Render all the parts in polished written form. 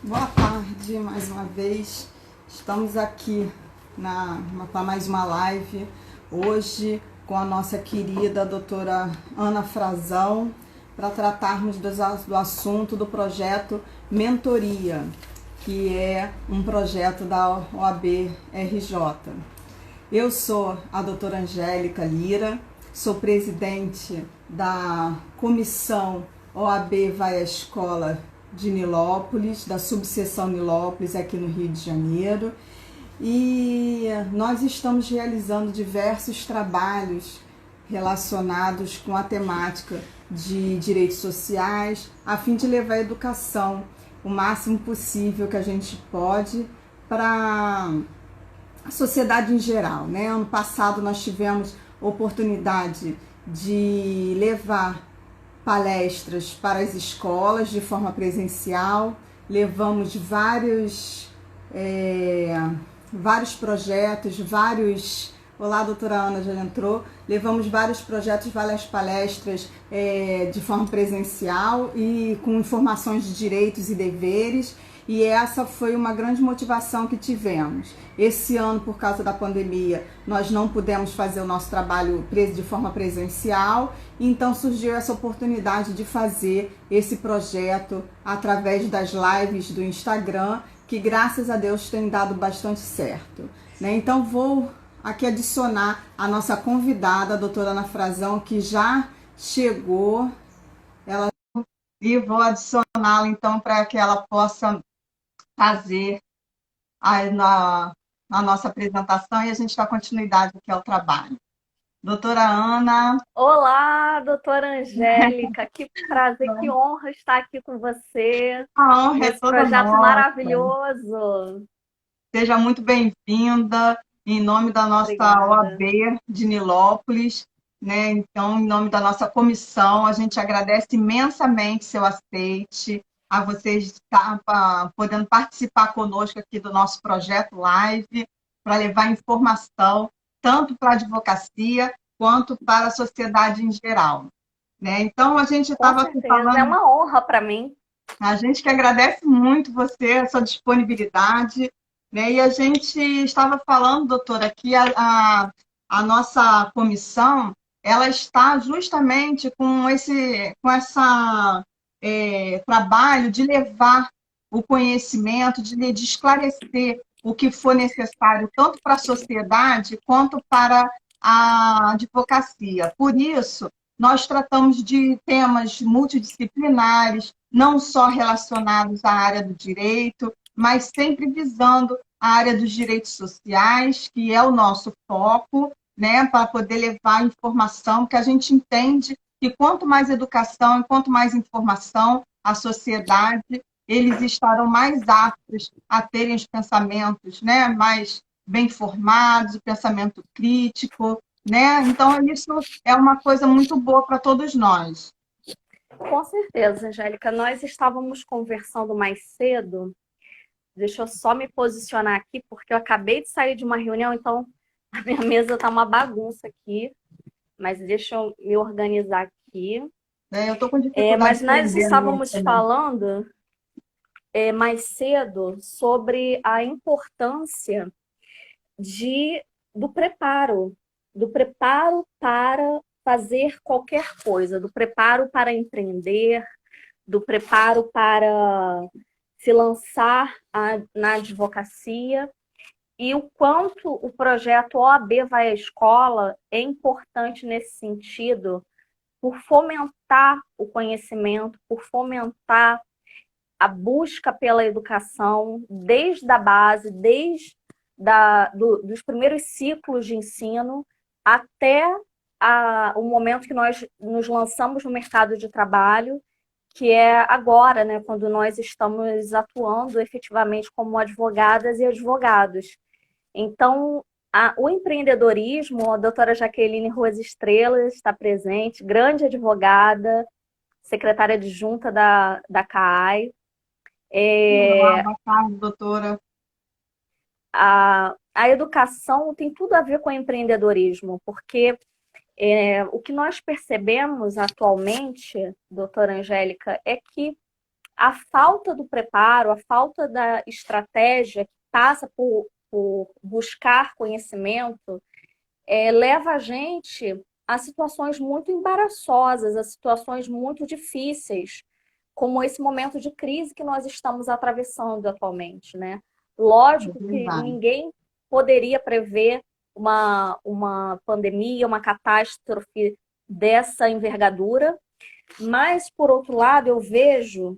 Boa tarde, mais uma vez. Estamos aqui para mais uma live, hoje com a nossa querida doutora Ana Frazão, para tratarmos do assunto do projeto Mentoria, que é um projeto da OAB RJ. Eu sou a doutora Angélica Lira, sou presidente da comissão OAB Vai à Escola de Nilópolis, da subseção Nilópolis, aqui no Rio de Janeiro. E nós estamos realizando diversos trabalhos relacionados com a temática de direitos sociais, a fim de levar a educação o máximo possível que a gente pode para a sociedade em geral, né? Ano passado nós tivemos oportunidade de levar palestras para as escolas de forma presencial, levamos vários projetos, Olá, doutora Ana já entrou. Levamos vários projetos, várias palestras de forma presencial e com informações de direitos e deveres. E essa foi uma grande motivação que tivemos. Esse ano, por causa da pandemia, nós não pudemos fazer o nosso trabalho de forma presencial, então surgiu essa oportunidade de fazer esse projeto através das lives do Instagram, que graças a Deus tem dado bastante certo, né? Então vou aqui adicionar a nossa convidada, a doutora Ana Frazão, que já chegou, e vou adicioná-la então para que ela possa fazer a nossa apresentação e a gente dá continuidade aqui ao trabalho. Doutora Ana. Olá, doutora Angélica, que prazer, que honra estar aqui com você A honra é nesse toda projeto nossa. maravilhoso. Seja muito bem-vinda em nome da nossa Obrigada. OAB de Nilópolis, né? Então, em nome da nossa comissão, a gente agradece imensamente seu aceite, a vocês estar podendo participar conosco aqui do nosso projeto Live, para levar informação tanto para a advocacia quanto para a sociedade em geral, né? Então, a gente Com estava aqui certeza, é falando, uma honra para mim. a gente que agradece muito você, a sua disponibilidade, né? E a gente estava falando, doutora, que a nossa comissão ela está justamente com essa trabalho de levar o conhecimento, de esclarecer o que for necessário, tanto para a sociedade quanto para a advocacia. Por isso, nós tratamos de temas multidisciplinares, não só relacionados à área do direito, mas sempre visando a área dos direitos sociais, que é o nosso foco, né, para poder levar informação, que a gente entende que quanto mais educação e quanto mais informação a sociedade, eles estarão mais aptos a terem os pensamentos, né, mais bem formados, o pensamento crítico, né? Então, isso é uma coisa muito boa para todos nós. Com certeza, Angélica. Nós estávamos conversando mais cedo. Deixa eu só me posicionar aqui, porque eu acabei de sair de uma reunião, então a minha mesa está uma bagunça aqui. Mas deixa eu me organizar aqui. Eu estou com dificuldade Mas de nós entender no estávamos também. falando mais cedo sobre a importância de, do preparo para fazer qualquer coisa, do preparo para empreender, do preparo para se lançar na advocacia e o quanto o projeto OAB Vai à Escola é importante nesse sentido, por fomentar o conhecimento, por fomentar a busca pela educação desde a base, dos primeiros ciclos de ensino até o momento que nós nos lançamos no mercado de trabalho, que é agora, né, quando nós estamos atuando efetivamente como advogadas e advogados. Então, o empreendedorismo, a doutora Jaqueline Ruas Estrelas está presente, grande advogada, secretária adjunta da CAI. Olá, boa tarde, doutora. A educação tem tudo a ver com o empreendedorismo, porque o que nós percebemos atualmente, doutora Angélica, é que a falta do preparo, a falta da estratégia que passa por buscar conhecimento, leva a gente a situações muito embaraçosas, a situações muito difíceis, como esse momento de crise que nós estamos atravessando atualmente, né? É Lógico que verdade. ninguém poderia prever uma pandemia, uma catástrofe dessa envergadura, mas, por outro lado, eu vejo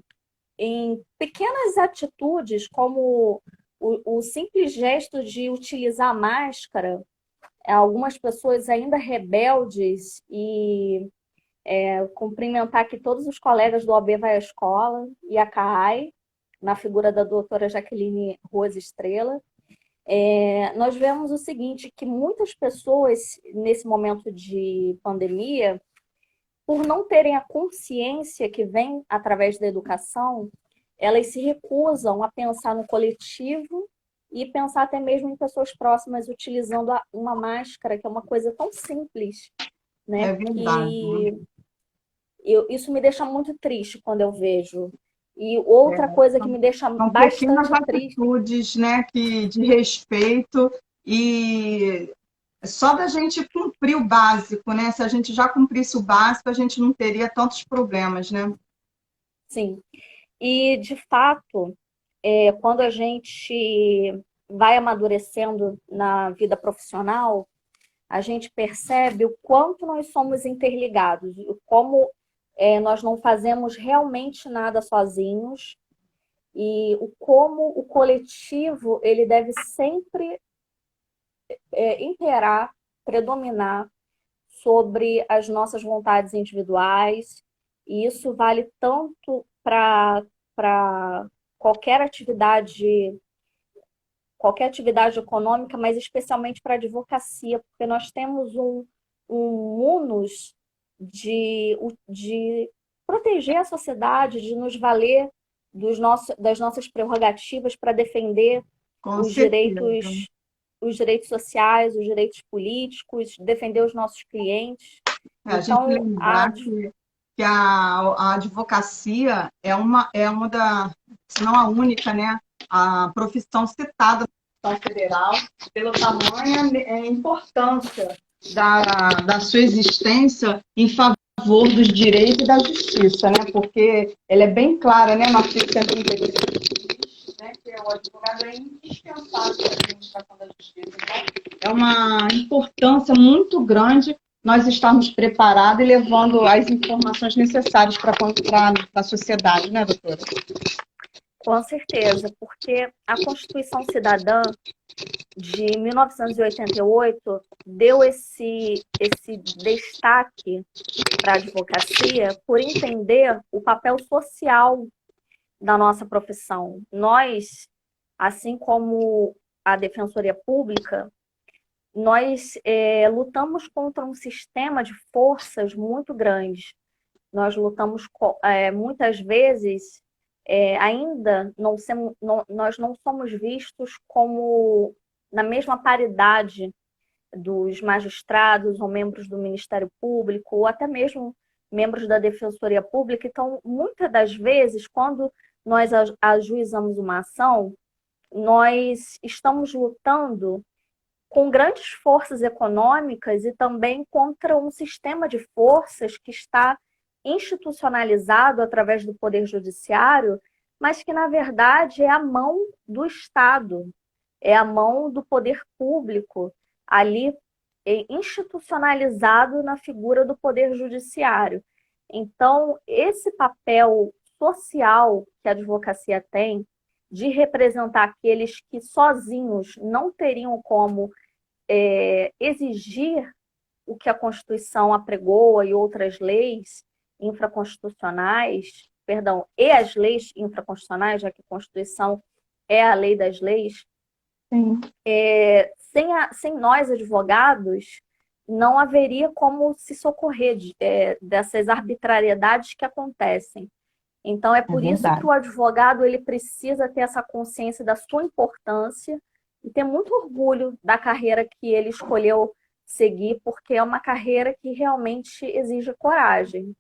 em pequenas atitudes, como o simples gesto de utilizar a máscara, algumas pessoas ainda rebeldes e cumprimentar aqui todos os colegas do OAB Vai à Escola e a CAAI, na figura da doutora Jaqueline Rose Estrela. Nós vemos o seguinte, que muitas pessoas, nesse momento de pandemia, por não terem a consciência que vem através da educação, elas se recusam a pensar no coletivo e pensar até mesmo em pessoas próximas utilizando uma máscara, que é uma coisa tão simples, né? É verdade. Que isso me deixa muito triste quando eu vejo. E outra coisa que São me deixa são pequenas bastante triste, atitudes, né, de respeito e só da gente cumprir o básico, né? Se a gente já cumprisse o básico, a gente não teria tantos problemas, né? sim. E, de fato, quando a gente vai amadurecendo na vida profissional, a gente percebe o quanto nós somos interligados, como nós não fazemos realmente nada sozinhos e o como o coletivo ele deve sempre imperar, predominar sobre as nossas vontades individuais. E isso vale tanto para qualquer atividade qualquer atividade econômica, mas especialmente para a advocacia, porque nós temos um munus de proteger a sociedade, de nos valer das nossas prerrogativas para defender Com os certeza. direitos, os direitos sociais, os direitos políticos, defender os nossos clientes. A gente Então, lembrar que a advocacia é uma da, se não a única, né, a profissão citada na Constituição Federal pelo tamanho importância da sua existência em favor dos direitos e da justiça, né? Porque ela é bem clara, né, no artigo 133, né, que o advogado é indispensável para a administração da justiça. Então, é uma importância muito grande nós estarmos preparados e levando as informações necessárias para a sociedade, né, doutora? com certeza, porque a Constituição Cidadã de 1988 deu esse destaque para a advocacia por entender o papel social da nossa profissão. Nós, assim como a Defensoria Pública, nós lutamos contra um sistema de forças muito grande. Nós lutamos muitas vezes ainda nós não somos vistos como na mesma paridade dos magistrados ou membros do Ministério Público ou até mesmo membros da Defensoria Pública. Então, muitas das vezes, quando nós ajuizamos uma ação, nós estamos lutando com grandes forças econômicas e também contra um sistema de forças que está institucionalizado através do Poder Judiciário, mas que, na verdade, é a mão do Estado, é a mão do poder público, ali institucionalizado na figura do Poder Judiciário. Então, esse papel social que a advocacia tem, de representar aqueles que sozinhos não teriam como exigir o que a Constituição apregoa e outras leis infraconstitucionais, perdão, e as leis infraconstitucionais, já que a Constituição é a lei das leis, Sim. Sem nós, advogados, não haveria como se socorrer dessas arbitrariedades que acontecem. Então, é É por isso que verdade. o advogado ele precisa ter essa consciência da sua importância e ter muito orgulho da carreira que ele escolheu seguir, porque é uma carreira que realmente exige coragem.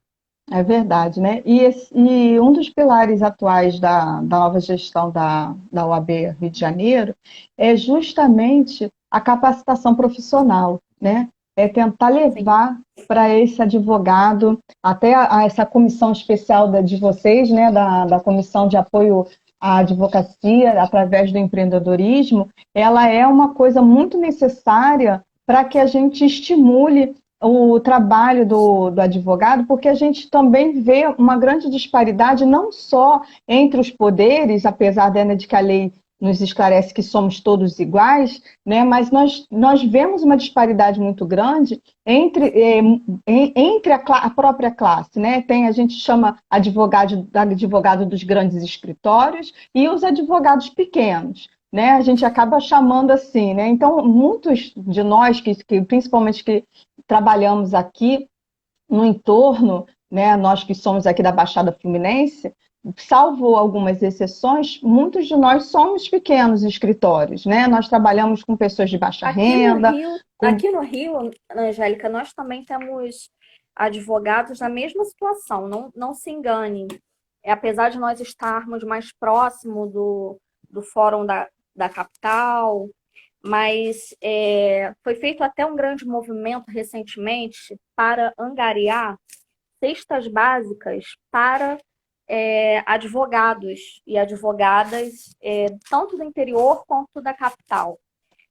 É verdade, né? E um dos pilares atuais da nova gestão da OAB Rio de Janeiro é justamente a capacitação profissional, né? É tentar Sim, levar para esse advogado, até essa comissão especial de vocês, né? Da Comissão de Apoio à Advocacia, através do empreendedorismo, ela é uma coisa muito necessária para que a gente estimule o trabalho do advogado, porque a gente também vê uma grande disparidade, não só entre os poderes, apesar de que a lei nos esclarece que somos todos iguais, né? Mas nós vemos uma disparidade muito grande entre a própria classe. Né? A gente chama advogado dos grandes escritórios e os advogados pequenos. Né? A gente acaba chamando assim, né? Então, muitos de nós, principalmente que trabalhamos aqui no entorno, né, nós que somos aqui da Baixada Fluminense, salvo algumas exceções, muitos de nós somos pequenos escritórios, né? Nós trabalhamos com pessoas de baixa renda, com... Aqui no Rio, Angélica, nós também temos advogados na mesma situação, não se engane. Apesar de nós estarmos mais próximo do Fórum da capital, mas foi feito até um grande movimento recentemente para angariar cestas básicas para advogados e advogadas, tanto do interior quanto da capital.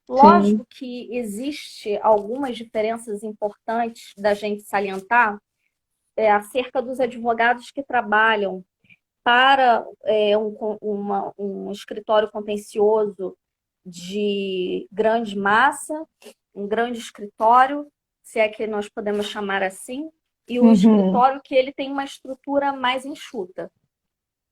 Sim. Lógico que existe algumas diferenças importantes da gente salientar acerca dos advogados que trabalham para um escritório contencioso de grande massa, um grande escritório, se é que nós podemos chamar assim, e o Uhum. escritório que ele tem uma estrutura mais enxuta.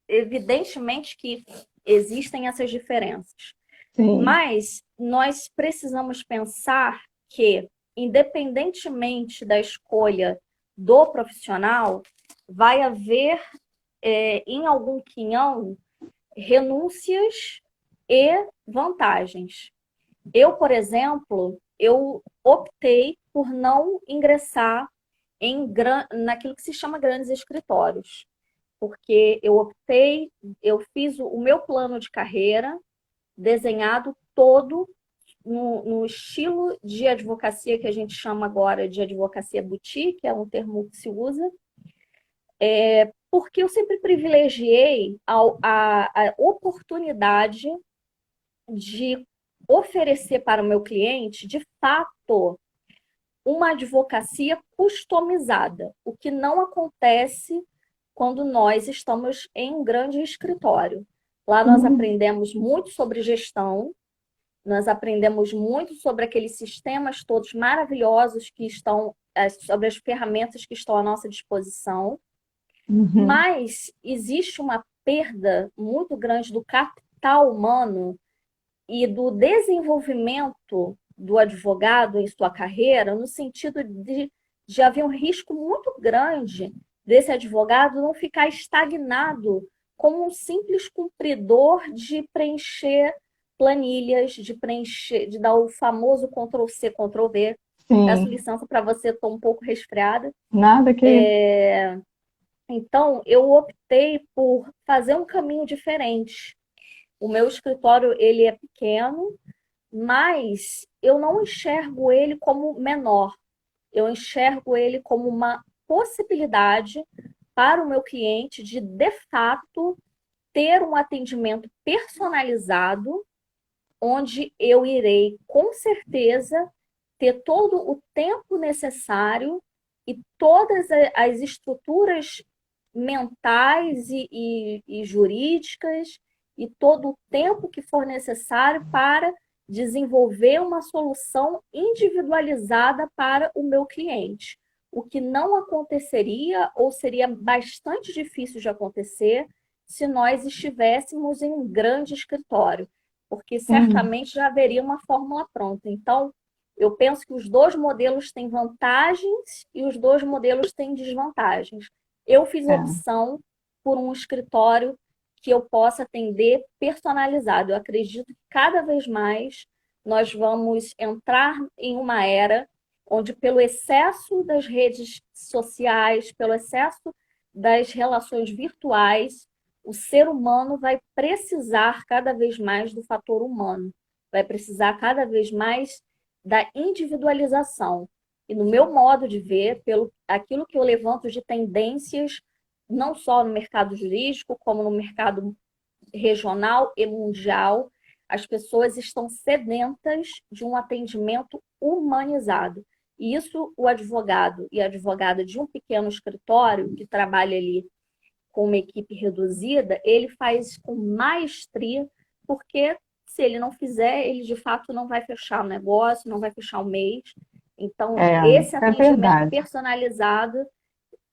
Evidentemente que existem essas diferenças, Sim. mas nós precisamos pensar que, independentemente da escolha do profissional, vai haver, em algum quinhão, renúncias e vantagens. Eu, por exemplo, eu optei por não ingressar naquilo que se chama grandes escritórios, porque eu fiz o meu plano de carreira desenhado todo no estilo de advocacia que a gente chama agora de advocacia boutique, é um termo que se usa, porque eu sempre privilegiei a oportunidade de oferecer para o meu cliente, de fato, uma advocacia customizada, o que não acontece quando nós estamos em um grande escritório. Lá nós Uhum. aprendemos muito sobre gestão, nós aprendemos muito sobre aqueles sistemas todos maravilhosos que estão, sobre as ferramentas que estão à nossa disposição, Uhum. mas existe uma perda muito grande do capital humano e do desenvolvimento do advogado em sua carreira, no sentido de haver um risco muito grande desse advogado não ficar estagnado como um simples cumpridor de preencher planilhas, de preencher, de dar o famoso Ctrl+C, Ctrl+V. Peço Sim. licença para você, estou um pouco resfriada. Nada que... Então, eu optei por fazer um caminho diferente. O meu escritório ele é pequeno, mas eu não enxergo ele como menor. Eu enxergo ele como uma possibilidade para o meu cliente de fato, ter um atendimento personalizado, onde eu irei, com certeza, ter todo o tempo necessário e todas as estruturas mentais e jurídicas e todo o tempo que for necessário para desenvolver uma solução individualizada para o meu cliente. O que não aconteceria ou seria bastante difícil de acontecer se nós estivéssemos em um grande escritório, porque Sim. certamente já haveria uma fórmula pronta. Então, eu penso que os dois modelos têm vantagens e os dois modelos têm desvantagens. Eu fiz É. opção por um escritório que eu possa atender personalizado. Eu acredito que cada vez mais nós vamos entrar em uma era onde, pelo excesso das redes sociais, pelo excesso das relações virtuais, o ser humano vai precisar cada vez mais do fator humano, vai precisar cada vez mais da individualização. E no meu modo de ver, pelo aquilo que eu levanto de tendências, não só no mercado jurídico, como no mercado regional e mundial, as pessoas estão sedentas de um atendimento humanizado. E isso o advogado e a advogada de um pequeno escritório que trabalha ali com uma equipe reduzida, ele faz com maestria, porque se ele não fizer, ele de fato não vai fechar o negócio, não vai fechar o mês. Então, É, esse é atendimento verdade. personalizado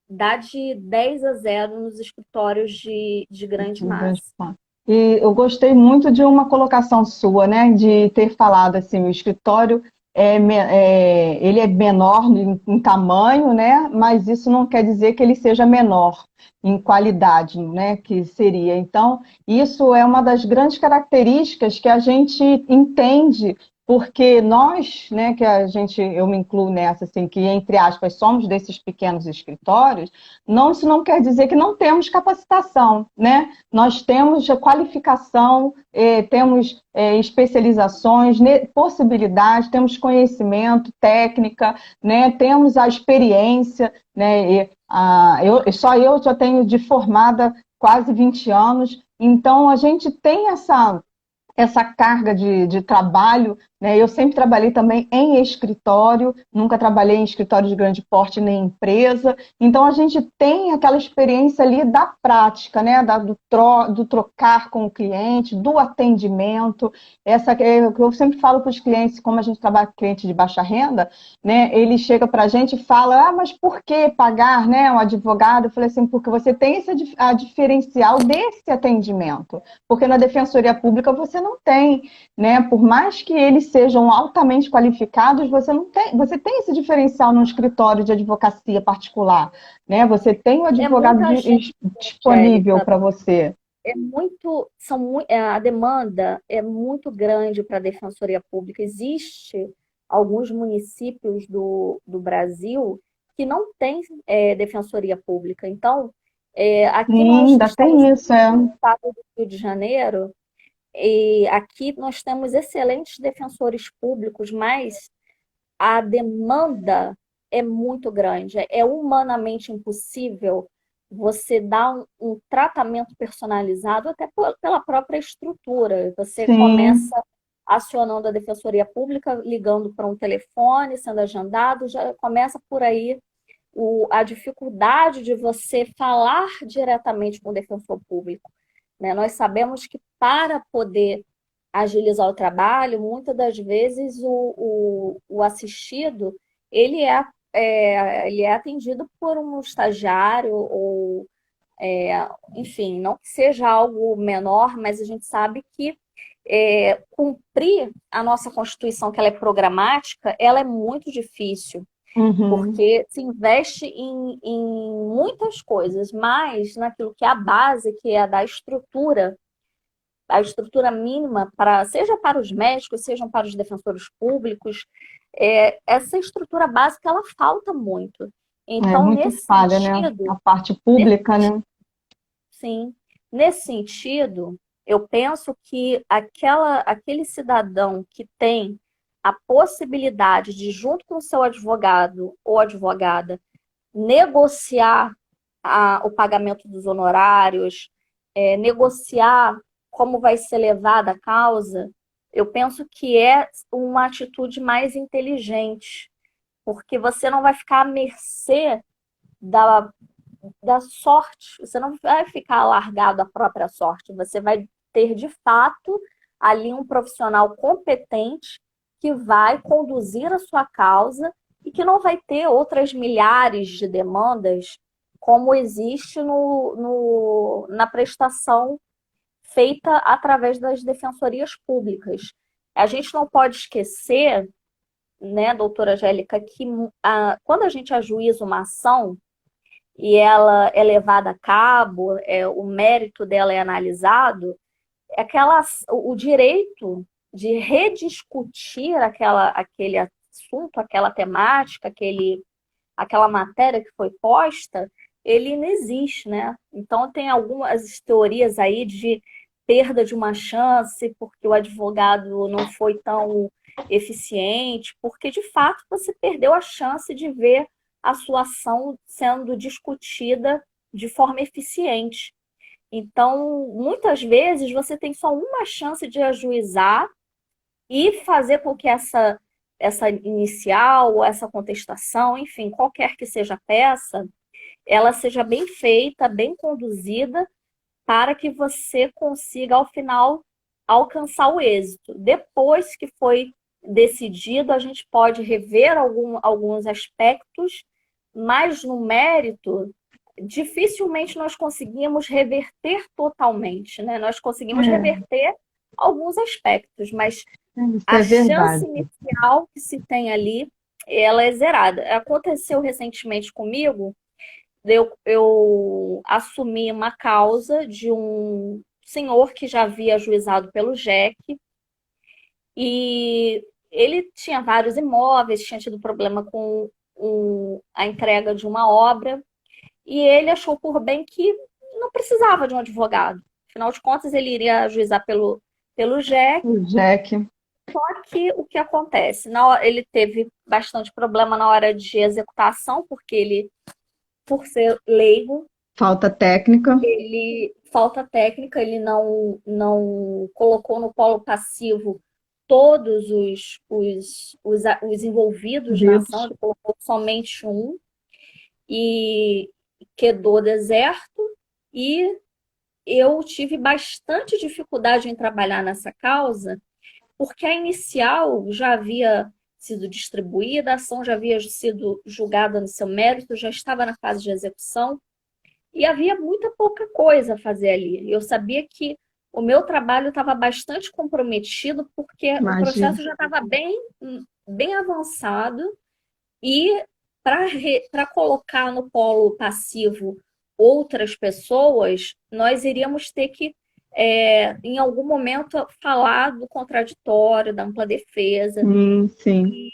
dá de 10 a 0 nos escritórios de grande Um grande massa. fã. E eu gostei muito de uma colocação sua, né, de ter falado assim, o escritório ele é menor em tamanho, né, mas isso não quer dizer que ele seja menor em qualidade, né, que seria. Então, isso é uma das grandes características que a gente entende, porque nós, né, eu me incluo nessa, assim, que entre aspas somos desses pequenos escritórios, não, isso não quer dizer que não temos capacitação, né? Nós temos qualificação, temos especializações, possibilidades, temos conhecimento, técnica, né? Temos a experiência, né? Só eu já tenho de formada quase 20 anos, então a gente tem essa carga de trabalho, né? Eu sempre trabalhei também em escritório, nunca trabalhei em escritório de grande porte nem em empresa, então a gente tem aquela experiência ali da prática, né? Do trocar com o cliente, do atendimento, essa é o que eu sempre falo para os clientes, como a gente trabalha com cliente de baixa renda, né? Ele chega para a gente e fala, mas por que pagar, né? Um advogado? Eu falei assim, porque você tem a diferencial desse atendimento, porque na Defensoria Pública você não tem, né? Por mais que eles sejam altamente qualificados, você tem esse diferencial no escritório de advocacia particular, né? Você tem o É advogado muita gente, disponível Angélica, para você. a demanda é muito grande para a Defensoria Pública. Existe alguns municípios do Brasil que não têm Defensoria Pública. Então, aqui Sim, nós ainda estamos tem isso, é. no estado do Rio de Janeiro, e aqui nós temos excelentes defensores públicos, mas a demanda é muito grande. É humanamente impossível você dar um tratamento personalizado, até pela própria estrutura. Você Sim, começa acionando a Defensoria Pública, ligando para um telefone, sendo agendado, já começa por aí a dificuldade de você falar diretamente com o defensor público, né? Nós sabemos que para poder agilizar o trabalho, muitas das vezes o assistido ele é atendido por um estagiário ou enfim, não que seja algo menor, mas a gente sabe que cumprir a nossa Constituição, que ela é programática, ela é muito difícil, uhum. porque se investe em muitas coisas, mas naquilo que é a base, que é a estrutura mínima, seja para os médicos, sejam para os defensores públicos, essa estrutura básica ela falta muito. É Então, muito nesse falha, né? A sentido, parte nesse, pública, né? sim, nesse sentido, eu penso que aquele cidadão que tem a possibilidade de, junto com o seu advogado ou advogada, negociar o pagamento dos honorários, negociar como vai ser levada a causa, eu penso que é uma atitude mais inteligente, porque você não vai ficar à mercê da, da sorte, você não vai ficar largado à própria sorte, você vai ter de fato ali um profissional competente que vai conduzir a sua causa e que não vai ter outras milhares de demandas como existe na prestação feita através das defensorias públicas. A gente não pode esquecer, né, doutora Angélica, que quando a gente ajuiza uma ação e ela é levada a cabo, o mérito dela é analisado, o direito de rediscutir aquele assunto, aquela temática, aquela matéria que foi posta, ele não existe, né? Então tem algumas teorias aí de perda de uma chance porque o advogado não foi tão eficiente, porque de fato você perdeu a chance de ver a sua ação sendo discutida de forma eficiente. Então, muitas vezes você tem só uma chance de ajuizar e fazer com que essa inicial, essa contestação, enfim, qualquer que seja a peça, ela seja bem feita, bem conduzida, para que você consiga, ao final, alcançar o êxito. Depois que foi decidido, a gente pode rever alguns aspectos, mas no mérito, dificilmente nós conseguimos reverter totalmente, né? Nós conseguimos É, reverter alguns aspectos, mas isso a é chance verdade. inicial que se tem ali, ela é zerada. Aconteceu recentemente comigo, eu assumi uma causa de um senhor que já havia ajuizado pelo JEC e ele tinha vários imóveis, tinha tido problema com a entrega de uma obra e ele achou por bem que não precisava de um advogado. Afinal de contas, ele iria ajuizar pelo JEC. O Jack, Que o que acontece? Ele teve bastante problema na hora de executação, porque ele, por ser leigo, falta técnica. ele falta técnica, ele não colocou no polo passivo todos os envolvidos na ação, Vírus. ele colocou somente um e quedou deserto. E eu tive bastante dificuldade em trabalhar nessa causa, porque a inicial já havia sido distribuída, a ação já havia sido julgada no seu mérito, já estava na fase de execução, e havia muita pouca coisa a fazer ali. Eu sabia que o meu trabalho estava bastante comprometido, porque o Imagina. processo já estava bem avançado, e para colocar no polo passivo outras pessoas, nós iríamos ter que, em algum momento, falar do contraditório, da ampla defesa. Sim.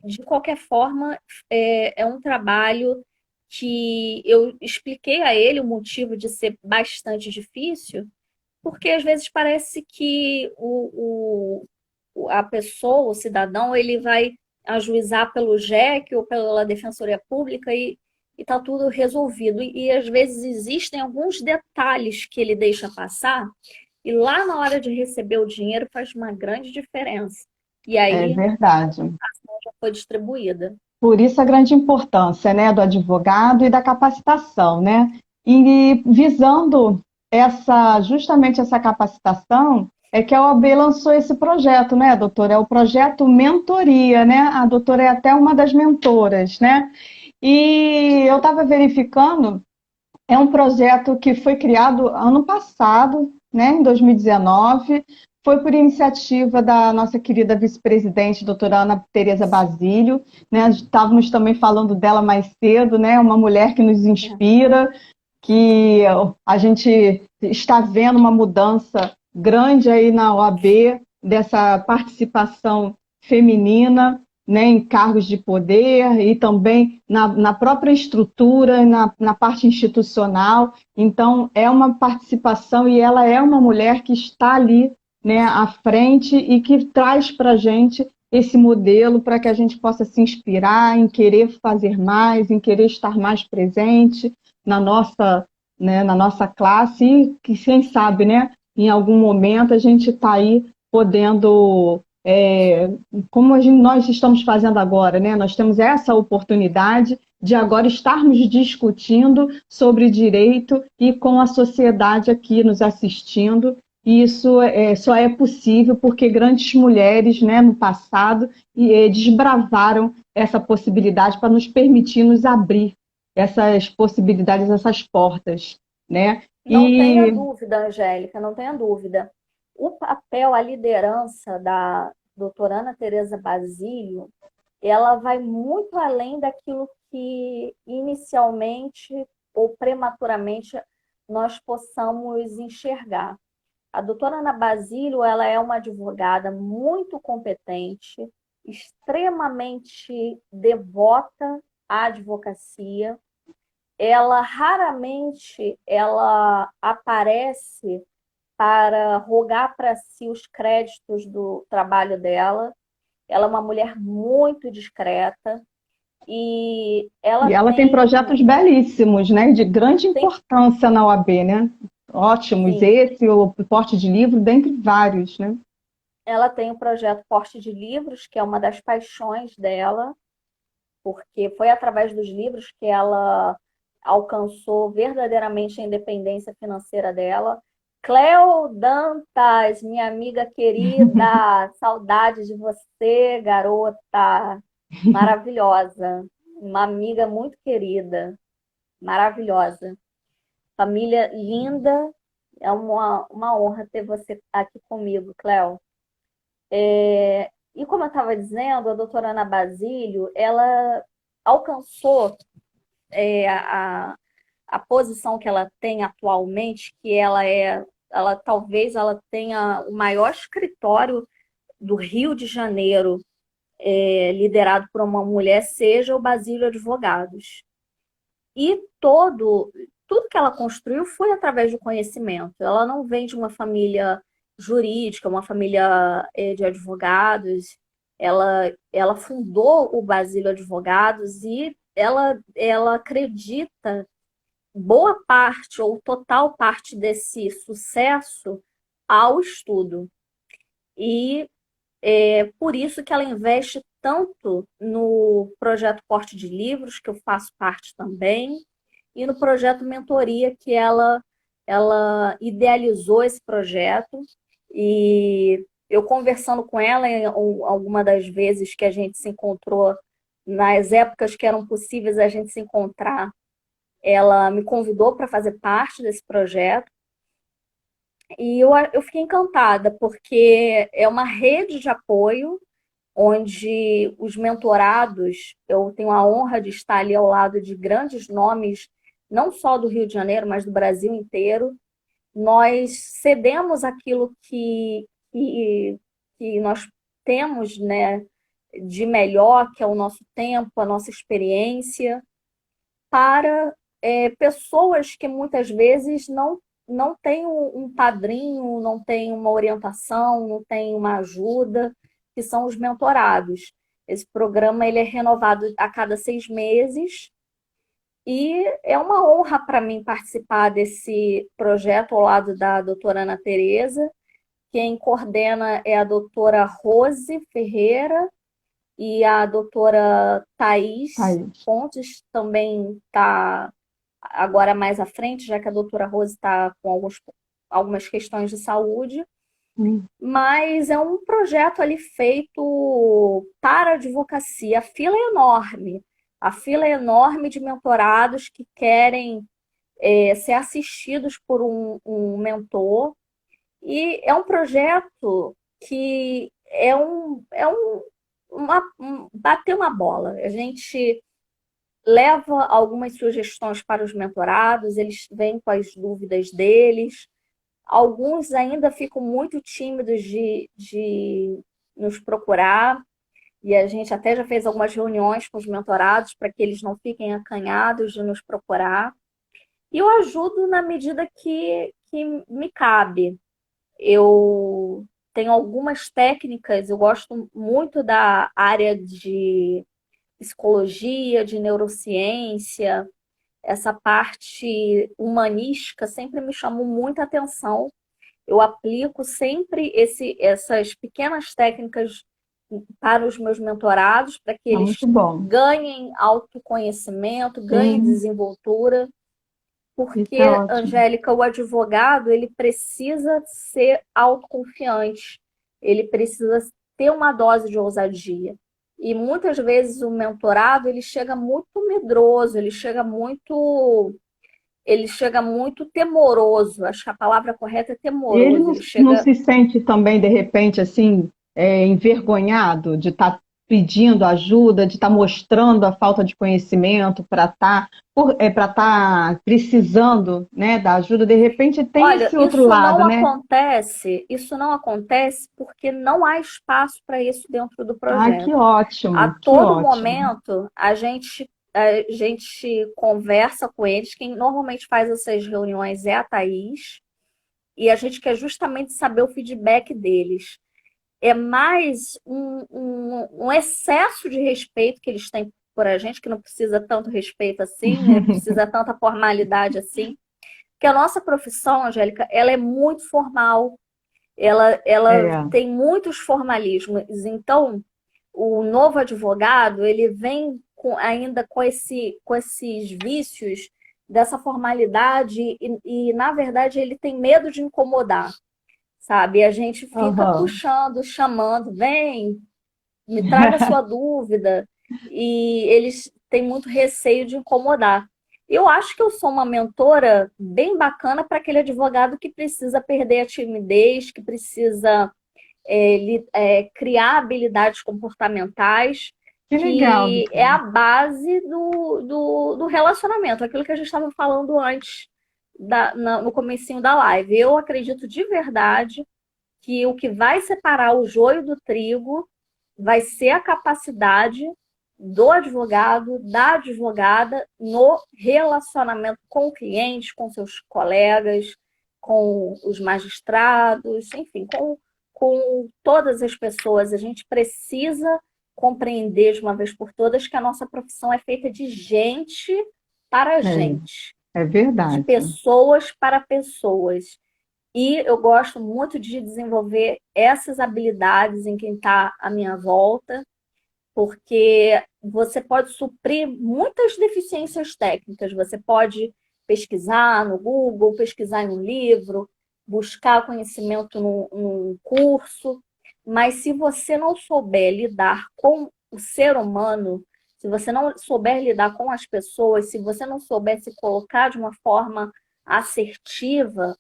De qualquer forma, é um trabalho que eu expliquei a ele o motivo de ser bastante difícil, porque às vezes parece que a pessoa, o cidadão, ele vai ajuizar pelo JEC ou pela Defensoria Pública e está tudo resolvido. E às vezes existem alguns detalhes que ele deixa passar, e lá na hora de receber o dinheiro faz uma grande diferença. E É aí verdade. já foi distribuída. Por isso a grande importância, né, do advogado e da capacitação, né? E visando justamente essa capacitação, é que a OAB lançou esse projeto, né, doutora? É o projeto Mentoria, né? A doutora é até uma das mentoras, né? E eu estava verificando, é um projeto que foi criado ano passado, né, em 2019, foi por iniciativa da nossa querida vice-presidente, doutora Ana Tereza Basílio, né, estávamos também falando dela mais cedo, né, uma mulher que nos inspira, que a gente está vendo uma mudança grande aí na OAB, dessa participação feminina, né, em cargos de poder e também na própria estrutura, na parte institucional. Então, é uma participação e ela é uma mulher que está ali, né, à frente e que traz para a gente esse modelo para que a gente possa se inspirar em querer fazer mais, em querer estar mais presente na nossa, né, na nossa classe e que, quem sabe, né, em algum momento a gente está aí podendo, como nós estamos fazendo agora, né, nós temos essa oportunidade de agora estarmos discutindo sobre direito e com a sociedade aqui nos assistindo. E isso só é possível porque grandes mulheres, né, no passado desbravaram essa possibilidade para nos permitir nos abrir essas possibilidades, essas portas, né? Não tenha E dúvida, Angélica, não tenha dúvida. O papel, a liderança da doutora Ana Tereza Basílio, ela vai muito além daquilo que inicialmente ou prematuramente nós possamos enxergar. A doutora Ana Basílio, ela é uma advogada muito competente, extremamente devota à advocacia, ela raramente ela aparece para rogar para si os créditos do trabalho dela. Ela é uma mulher muito discreta e ela E ela tem projetos belíssimos, né? De grande tem importância na OAB, né? Ótimos, sim, esse, o porte de livro, dentre vários, né? ela tem o projeto Porte de Livros, que é uma das paixões dela, porque foi através dos livros que ela alcançou verdadeiramente a independência financeira dela. Cleo Dantas, minha amiga querida, saudade de você, garota, maravilhosa, uma amiga muito querida, maravilhosa, família linda, é uma honra ter você aqui comigo, Cleo. E como eu estava dizendo, a doutora Ana Basílio, ela alcançou a posição que ela tem atualmente, que ela talvez ela tenha o maior escritório do Rio de Janeiro, liderado por uma mulher, seja o Basílio Advogados. E tudo que ela construiu foi através do conhecimento. Ela não vem de uma família jurídica, uma família de advogados. Ela fundou o Basílio Advogados e ela acredita boa parte ou total parte desse sucesso ao estudo. E é por isso que ela investe tanto no projeto Porte de Livros, que eu faço parte também, e no projeto Mentoria, que ela idealizou esse projeto. E eu conversando com ela em alguma das vezes que a gente se encontrou, nas épocas que eram possíveis a gente se encontrar, ela me convidou para fazer parte desse projeto. E eu fiquei encantada, porque é uma rede de apoio onde os mentorados, eu tenho a honra de estar ali ao lado de grandes nomes, não só do Rio de Janeiro, mas do Brasil inteiro. Nós cedemos aquilo que nós temos, né, de melhor, que é o nosso tempo, a nossa experiência, para pessoas que muitas vezes não têm um padrinho, não têm uma orientação, não têm uma ajuda, que são os mentorados. Esse programa ele é renovado a cada 6 meses e é uma honra para mim participar desse projeto ao lado da doutora Ana Tereza. Quem coordena é a doutora Rose Ferreira e a doutora Thais Aí. Fontes também está agora mais à frente, já que a doutora Rose está com algumas questões de saúde. Mas é um projeto ali feito para a advocacia. A fila é enorme. A fila é enorme de mentorados que querem ser assistidos por um mentor. E é um projeto que bater uma bola. A gente leva algumas sugestões para os mentorados, eles vêm com as dúvidas deles. Alguns ainda ficam muito tímidos de nos procurar, e a gente até já fez algumas reuniões com os mentorados para que eles não fiquem acanhados de nos procurar. E eu ajudo na medida que me cabe. Eu tenho algumas técnicas, eu gosto muito da área de psicologia, de neurociência, essa parte humanística sempre me chamou muita atenção. Eu aplico sempre essas pequenas técnicas para os meus mentorados, para que É eles muito bom. ganhem autoconhecimento, ganhem Sim, desenvoltura, isso é porque, ótimo. Angélica, o advogado, ele precisa ser autoconfiante, ele precisa ter uma dose de ousadia. E muitas vezes o mentorado, ele chega muito medroso, ele chega muito temoroso. Acho que a palavra correta é E ele temoroso. não, Ele não chega se sente também, de repente, assim, envergonhado de estar pedindo ajuda, de estar mostrando a falta de conhecimento para estar precisando, né, da ajuda. De repente tem Olha, esse outro lado, né? isso não acontece porque não há espaço para isso dentro do Ai, projeto. que A ótimo, que todo ótimo. momento, a gente a gente conversa com eles. Quem normalmente faz essas reuniões é a Thaís, e a gente quer justamente saber o feedback deles. É mais um excesso de respeito que eles têm por a gente, que não precisa tanto respeito assim, né? Precisa tanta formalidade assim. Porque a nossa profissão, Angélica, ela é muito formal, ela É, tem muitos formalismos. Então, o novo advogado, ele vem ainda com esses vícios dessa formalidade na verdade, ele tem medo de incomodar, sabe? E a gente fica aham. puxando, chamando, vem, me traga sua dúvida. E eles têm muito receio de incomodar. Eu acho que eu sou uma mentora bem bacana para aquele advogado que precisa perder a timidez, que precisa criar habilidades comportamentais, Que legal, que é a Vitória. base do relacionamento, aquilo que a gente estava falando antes no comecinho da live. Eu acredito de verdade que o que vai separar o joio do trigo vai ser a capacidade do advogado, da advogada, no relacionamento com o cliente, com seus colegas, com os magistrados, enfim, com todas as pessoas. A gente precisa compreender de uma vez por todas que a nossa profissão é feita de gente para gente, É de verdade. pessoas para pessoas. E eu gosto muito de desenvolver essas habilidades em quem está à minha volta, porque você pode suprir muitas deficiências técnicas. Você pode pesquisar no Google, pesquisar em um livro, buscar conhecimento num curso, mas se você não souber lidar com o ser humano, se você não souber lidar com as pessoas, se você não souber se colocar de uma forma assertiva,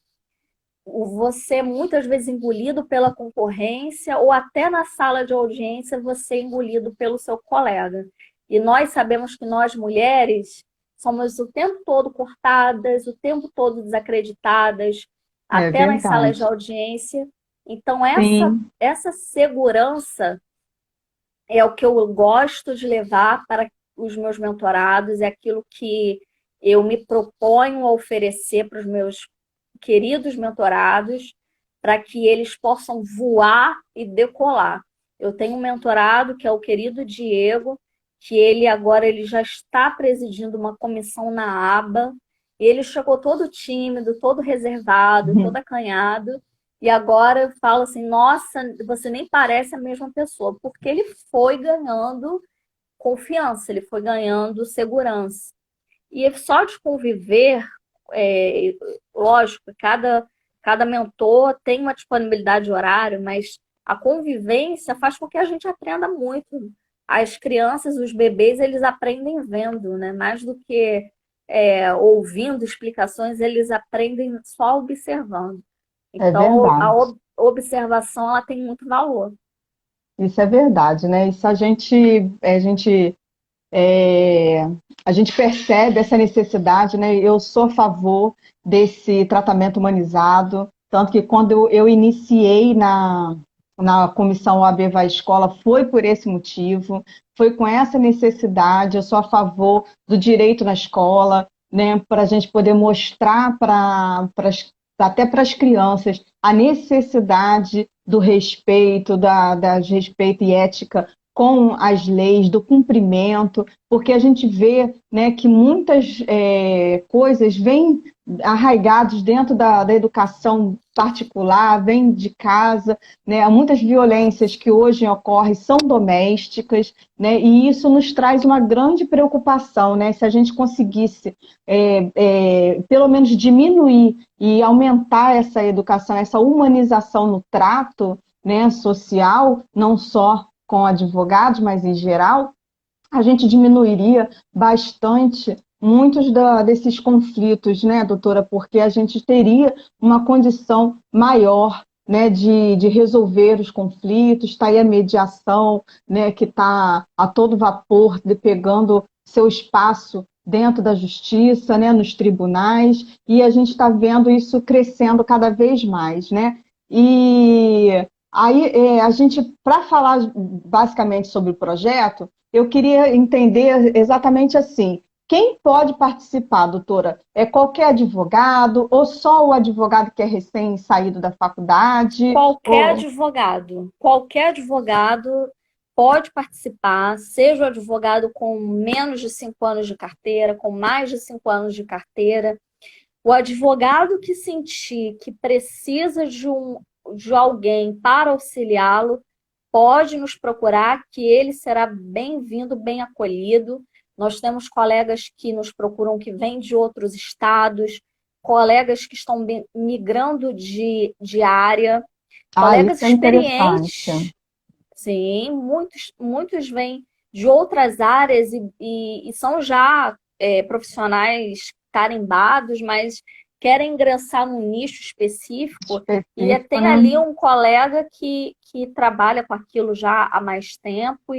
você é muitas vezes engolido pela concorrência ou até na sala de audiência você é engolido pelo seu colega. E nós sabemos que nós mulheres somos o tempo todo cortadas, o tempo todo desacreditadas, É até nas salas de verdade. audiência. Então Sim, essa segurança é o que eu gosto de levar para os meus mentorados, é aquilo que eu me proponho a oferecer para os meus queridos mentorados, para que eles possam voar e decolar. Eu tenho um mentorado que é o querido Diego, que ele já está presidindo uma comissão na aba. Ele chegou todo tímido, todo reservado, todo acanhado, e agora eu falo assim, nossa, você nem parece a mesma pessoa, porque ele foi ganhando confiança, ele foi ganhando segurança. E só de conviver, é, lógico, cada mentor tem uma disponibilidade de horário, mas a convivência faz com que a gente aprenda muito. As crianças, os bebês, eles aprendem vendo, né? Mais do que ouvindo explicações, eles aprendem só observando. é Então, verdade. observação ela tem muito valor. Isso é verdade, né? Isso é, a gente percebe essa necessidade, né? Eu sou a favor desse tratamento humanizado, tanto que quando eu iniciei na comissão OAB Vai Escola, foi por esse motivo, foi com essa necessidade, eu sou a favor do direito na escola, né? Para a gente poder mostrar até para as crianças a necessidade do respeito, da respeito e ética com as leis, do cumprimento, porque a gente vê, né, que muitas coisas vêm arraigadas dentro da educação particular, vêm de casa, né, muitas violências que hoje ocorrem são domésticas, né, e isso nos traz uma grande preocupação, né, se a gente conseguisse pelo menos diminuir e aumentar essa educação, essa humanização no trato, né, social, não só com advogados, mas em geral, a gente diminuiria bastante muitos desses conflitos, né, doutora? Porque a gente teria uma condição maior, né, de resolver os conflitos, está aí a mediação, né, que está a todo vapor, pegando seu espaço dentro da justiça, né, nos tribunais, e a gente está vendo isso crescendo cada vez mais, né? E Aí, a gente, para falar basicamente sobre o projeto, eu queria entender exatamente assim, quem pode participar, doutora? É qualquer advogado ou só o advogado que é recém-saído da faculdade? Qualquer advogado pode participar, seja o advogado com menos de 5 anos de carteira, com mais de 5 anos de carteira. O advogado que sentir que precisa de alguém para auxiliá-lo, pode nos procurar, que ele será bem-vindo, bem acolhido. Nós temos colegas que nos procuram que vêm de outros estados, colegas que estão migrando de área, colegas Isso é interessante. experientes. Sim, muitos vêm de outras áreas e são já profissionais carimbados, mas querem ingressar num nicho específico, e tem né? ali um colega que trabalha com aquilo já há mais tempo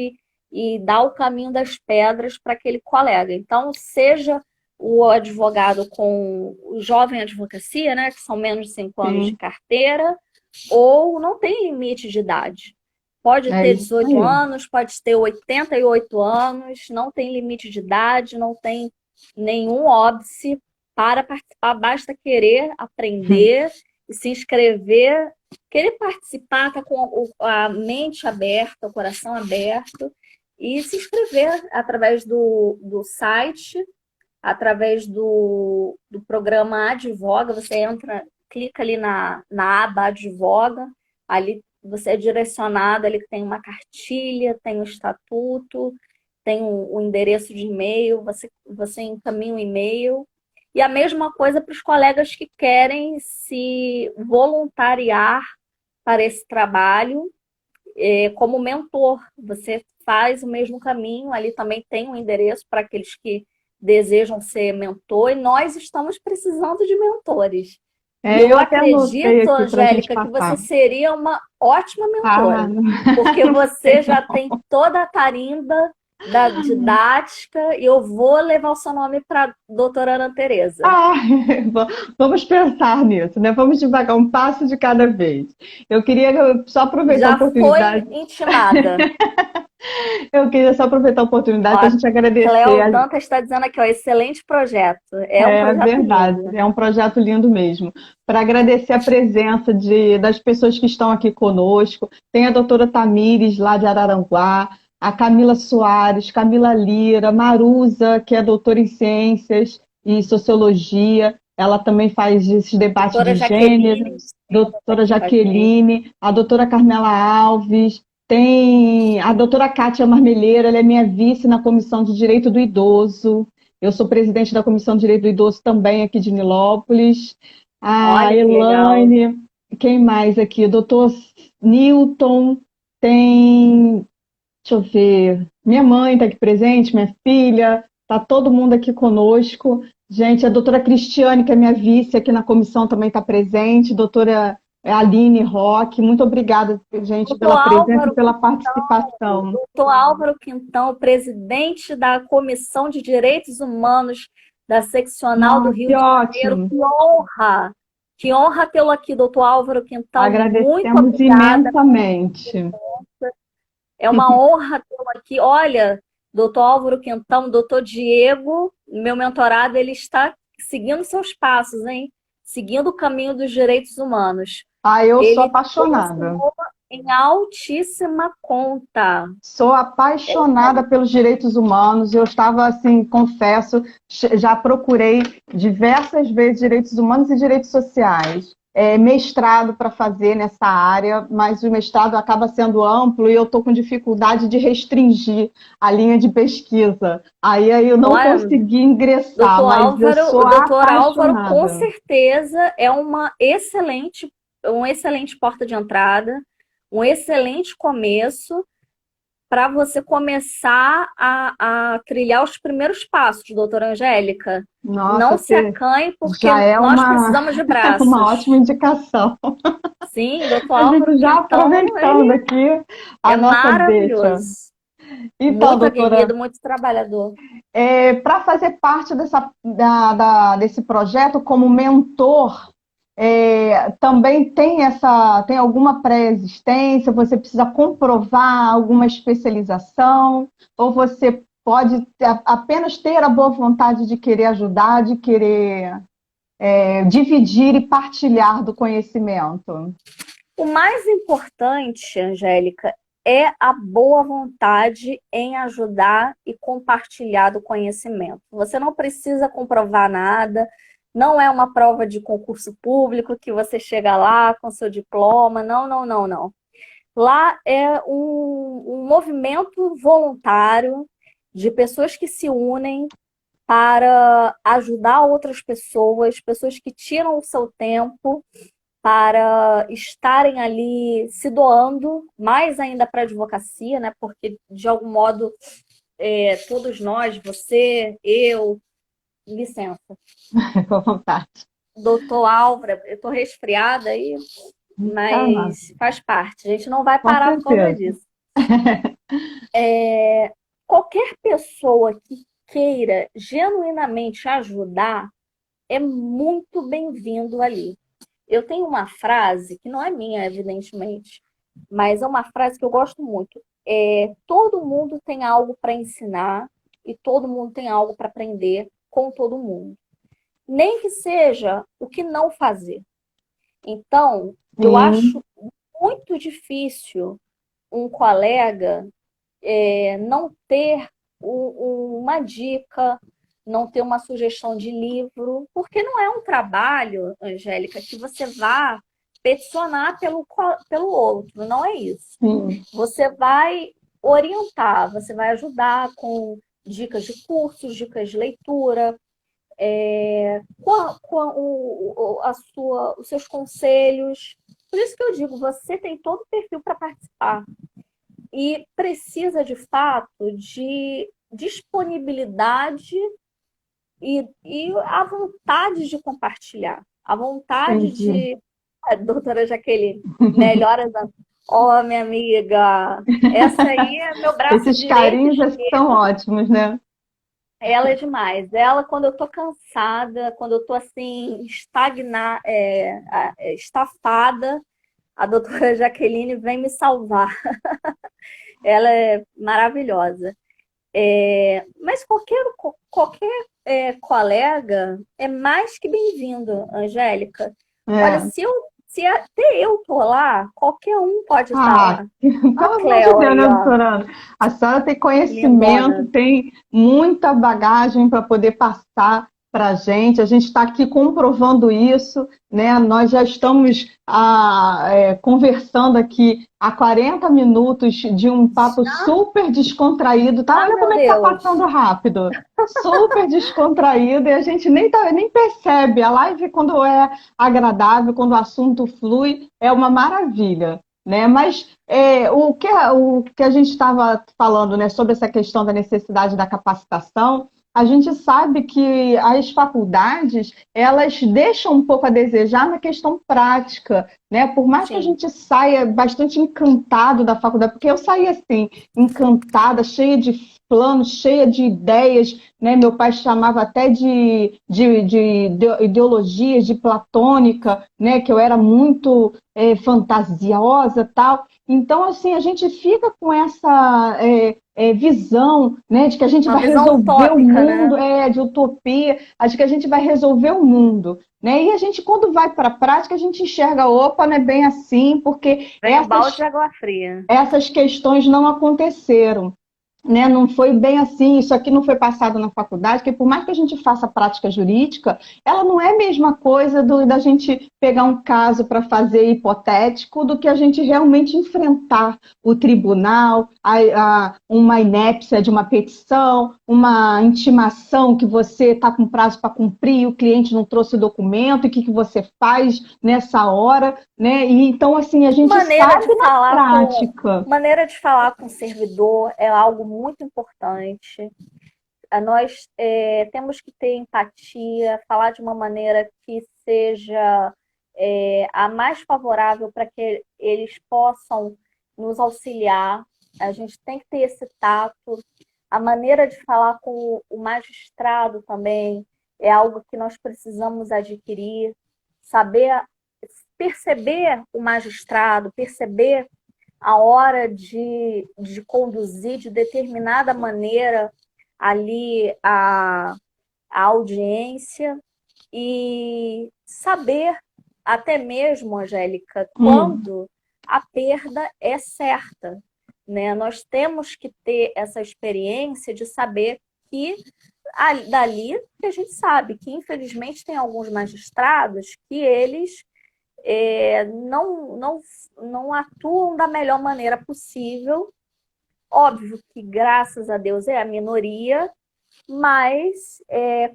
e dá o caminho das pedras para aquele colega. Então, seja o advogado com o jovem advocacia, né, que são menos de 5 anos de carteira, ou não tem limite de idade. Pode ter 18 anos, pode ter 88 anos, não tem limite de idade, não tem nenhum óbice para participar, basta querer aprender e se inscrever, querer participar, tá com a mente aberta, o coração aberto, e se inscrever através do site, através do programa Advoga. Você entra, clica ali na aba Advoga, ali você é direcionado, ali que tem uma cartilha, tem o estatuto, tem o endereço de e-mail, você encaminha um e-mail. E a mesma coisa para os colegas que querem se voluntariar para esse trabalho como mentor. Você faz o mesmo caminho, ali também tem um endereço para aqueles que desejam ser mentor, e nós estamos precisando de mentores. Eu acredito, Angélica, que você seria uma ótima mentora, porque você já tem toda a tarimba da didática, e eu vou levar o seu nome para a doutora Ana Tereza. Vamos pensar nisso, né? Vamos devagar, um passo de cada vez. Eu queria só aproveitar a oportunidade. Já foi intimada. Eu queria só aproveitar a oportunidade para a gente agradecer. Cléo Dantas está dizendo aqui, excelente projeto. É um projeto verdade, lindo. É um projeto lindo mesmo. Para agradecer a presença das pessoas que estão aqui conosco. Tem a doutora Tamires, lá de Araranguá, a Camila Soares, Camila Lira, Maruza, que é doutora em Ciências e Sociologia. Ela também faz esses debates doutora de gênero. Doutora Jaqueline, a doutora Carmela Alves. Tem a doutora Kátia Marmeleira, ela é minha vice na Comissão de Direito do Idoso. Eu sou presidente da Comissão de Direito do Idoso também aqui de Nilópolis. A Elaine, quem mais aqui? O doutor Newton, tem... Deixa eu ver. Minha mãe está aqui presente, minha filha, está todo mundo aqui conosco. Gente, a doutora Cristiane, que é minha vice aqui na comissão, também está presente. Doutora Aline Roque, muito obrigada, gente, pela presença e pela participação. Doutor Álvaro Quintão, presidente da Comissão de Direitos Humanos da Seccional do Rio de Janeiro. Que honra tê-lo aqui, doutor Álvaro Quintão. Agradecemos imensamente. É uma honra tê-lo aqui. Olha, doutor Álvaro Quintão, doutor Diego, meu mentorado, ele está seguindo seus passos, hein? Seguindo o caminho dos direitos humanos. Eu sou apaixonada. Em altíssima conta. Sou apaixonada pelos direitos humanos. Eu estava, assim, confesso, já procurei diversas vezes direitos humanos e direitos sociais. Mestrado para fazer nessa área, mas o mestrado acaba sendo amplo e eu estou com dificuldade de restringir a linha de pesquisa. Aí eu não consegui ingressar, mas eu sou apaixonada. O doutor Álvaro, com certeza, é um excelente porta de entrada, um excelente começo para você começar a trilhar os primeiros passos, doutora Angélica. Nossa, não se acanhe, porque nós precisamos de braços. É uma ótima indicação. Sim, doutor Álvaro, já aproveitando aqui a nossa deixa. Então, muito aguerrido, muito trabalhador. Para fazer parte desse projeto como mentor, também tem alguma pré-existência? Você precisa comprovar alguma especialização? Ou você pode apenas ter a boa vontade de querer ajudar, de querer dividir e partilhar do conhecimento? O mais importante, Angélica, é a boa vontade em ajudar e compartilhar do conhecimento. Você não precisa comprovar nada, não é uma prova de concurso público que você chega lá com seu diploma, não, não, não, não. Lá é um movimento voluntário de pessoas que se unem para ajudar outras pessoas, pessoas que tiram o seu tempo para estarem ali se doando, mais ainda para a advocacia, né? Porque, de algum modo, todos nós, você, eu, licença, Com a vontade. doutor Álvaro, eu estou resfriada aí, Tá, mas faz parte, a gente não vai com parar por causa certeza. disso. Qualquer pessoa que queira genuinamente ajudar é muito bem-vindo ali. Eu tenho uma frase, que não é minha, evidentemente, mas é uma frase que eu gosto muito. Todo mundo tem algo para ensinar e todo mundo tem algo para aprender com todo mundo. Nem que seja o que não fazer. Então, eu Sim, acho muito difícil um colega não ter uma dica, não ter uma sugestão de livro, porque não é um trabalho, Angélica, que você vá peticionar pelo outro, não é isso. sim. Você vai orientar, você vai ajudar com dicas de cursos, dicas de leitura, os seus conselhos. Por isso que eu digo, você tem todo o perfil para participar e precisa, de fato, de disponibilidade e a vontade de compartilhar, a vontade Entendi. de... A doutora Jaqueline, melhoras da... Ó, minha amiga, essa aí é meu braço Esses direito e carinhos são esquerdo. ótimos, né? Ela é demais. Ela, quando eu tô cansada, quando eu tô assim, estafada, a doutora Jaqueline vem me salvar. Ela é maravilhosa. Mas qualquer colega é mais que bem-vindo, Angélica. Olha, É. se até eu tô lá, qualquer um pode estar Ah, lá. A pelo amor de Cleo Deus, aí, né, ó, doutora Ana? A senhora tem conhecimento, lindona. tem muita bagagem para poder passar para a gente. A gente está aqui comprovando isso, né? Nós já estamos conversando aqui há 40 minutos de um papo super descontraído. Tá? Ah, Olha como meu é que está Deus. passando rápido. Super descontraído e a gente nem percebe. A live, quando é agradável, quando o assunto flui, é uma maravilha. Né? Mas o que a gente estava falando, né, sobre essa questão da necessidade da capacitação, a gente sabe que as faculdades elas deixam um pouco a desejar na questão prática, né? Por mais que a Sim. gente saia bastante encantado da faculdade, porque eu saí assim, encantada, cheia de planos, cheia de ideias, né? Meu pai chamava até de ideologias, de platônica, né? Que eu era muito fantasiosa, tal. Então, assim, a gente fica com essa visão, né, de que a gente Uma vai visão resolver o utópica, né? mundo, de utopia, de que a gente vai resolver o mundo, né? E a gente, quando vai para a prática, a gente enxerga, opa, não é bem assim, porque Vem o balde de água fria. essas questões não aconteceram, né? Não foi bem assim, isso aqui não foi passado na faculdade, porque por mais que a gente faça prática jurídica, ela não é a mesma coisa da gente pegar um caso para fazer hipotético do que a gente realmente enfrentar o tribunal, uma inépcia de uma petição, uma intimação que você está com prazo para cumprir, o cliente não trouxe o documento, e o que você faz nessa hora, né? E então, assim, a gente Maneira de sabe na falar com prática. maneira de falar com o servidor é algo muito importante. Nós temos que ter empatia, falar de uma maneira que seja a mais favorável para que eles possam nos auxiliar. A gente tem que ter esse tato. A maneira de falar com o magistrado também é algo que nós precisamos adquirir, saber perceber o magistrado, perceber a hora de conduzir de determinada maneira ali a audiência e saber até mesmo, Angélica, quando a perda é certa, né? Nós temos que ter essa experiência de saber que dali a gente sabe que infelizmente tem alguns magistrados que eles não atuam da melhor maneira possível. Óbvio que, graças a Deus, é a minoria, mas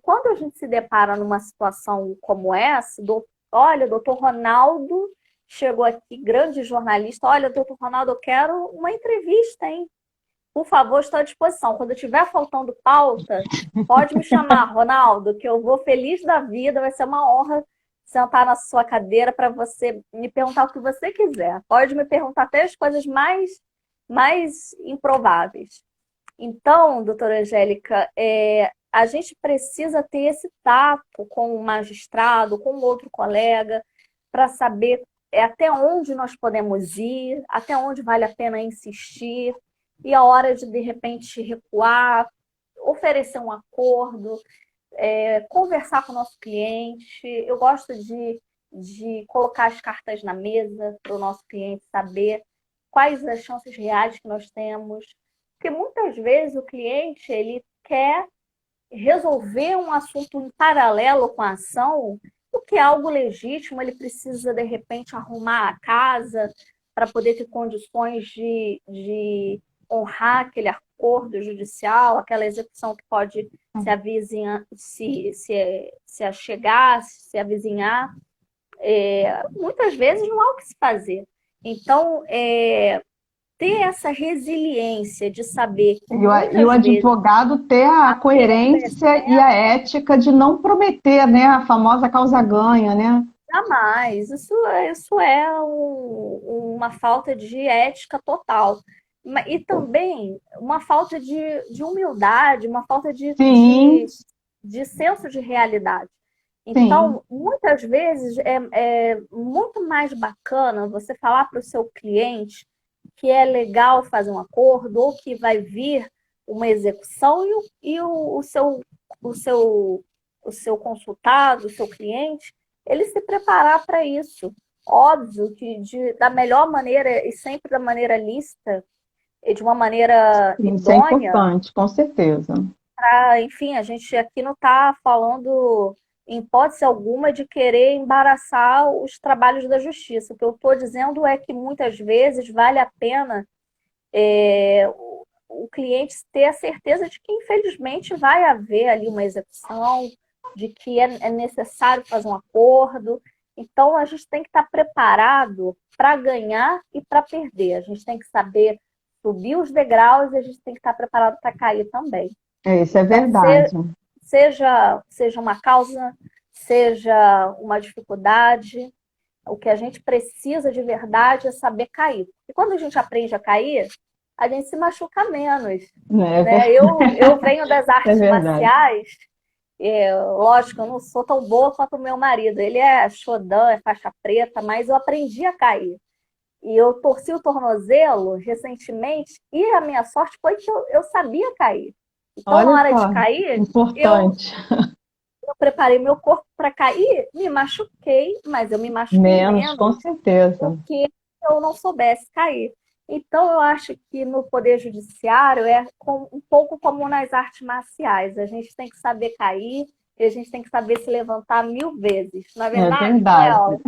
quando a gente se depara numa situação como essa, olha, doutor Ronaldo chegou aqui, grande jornalista, olha, doutor Ronaldo, eu quero uma entrevista, hein? Por favor, estou à disposição. Quando estiver faltando pauta, pode me chamar, Ronaldo, que eu vou feliz da vida, vai ser uma honra sentar na sua cadeira para você me perguntar o que você quiser. Pode me perguntar até as coisas mais improváveis. Então, doutora Angélica, a gente precisa ter esse tato com o magistrado, com outro colega, para saber até onde nós podemos ir, até onde vale a pena insistir, e a hora de repente, recuar, oferecer um acordo, conversar com o nosso cliente. Eu gosto de colocar as cartas na mesa para o nosso cliente saber quais as chances reais que nós temos. Porque muitas vezes o cliente ele quer resolver um assunto em paralelo com a ação, o que é algo legítimo, ele precisa, de repente, arrumar a casa para poder ter condições de honrar aquele acordo judicial, aquela execução que pode se achegar, se avizinhar. Muitas vezes não há o que se fazer. Então, ter essa resiliência de saber que e o advogado ter a coerência e a ética de não prometer, né, a famosa causa ganha, né? Jamais. Isso é uma falta de ética total. E também uma falta de humildade, uma falta de senso de realidade. Então, muitas vezes é muito mais bacana você falar para o seu cliente que é legal fazer um acordo ou que vai vir uma execução e o seu consultado, o seu cliente, ele se preparar para isso. Óbvio que da melhor maneira e sempre da maneira lícita e de uma maneira idônea. Isso é importante, com certeza. Enfim, a gente aqui não está falando, em hipótese alguma, de querer embaraçar os trabalhos da justiça. O que eu estou dizendo é que muitas vezes vale a pena o cliente ter a certeza de que, infelizmente, vai haver ali uma execução, de que é necessário fazer um acordo. Então, a gente tem que estar preparado para ganhar e para perder. A gente tem que saber subir os degraus e a gente tem que estar preparado para cair também. Isso é verdade. Seja uma causa, seja uma dificuldade, o que a gente precisa de verdade é saber cair. E quando a gente aprende a cair, a gente se machuca menos. Né? Eu venho das artes marciais, lógico, eu não sou tão boa quanto o meu marido. Ele é Shodan, é faixa preta, mas eu aprendi a cair. E eu torci o tornozelo recentemente e a minha sorte foi que eu sabia cair. Então, na hora de cair, importante. Eu preparei meu corpo para cair, me machuquei, mas eu me machuquei menos, com certeza. Porque eu não soubesse cair. Então, eu acho que no Poder Judiciário é um pouco como nas artes marciais. A gente tem que saber cair e a gente tem que saber se levantar 1000 vezes. Na verdade, é verdade.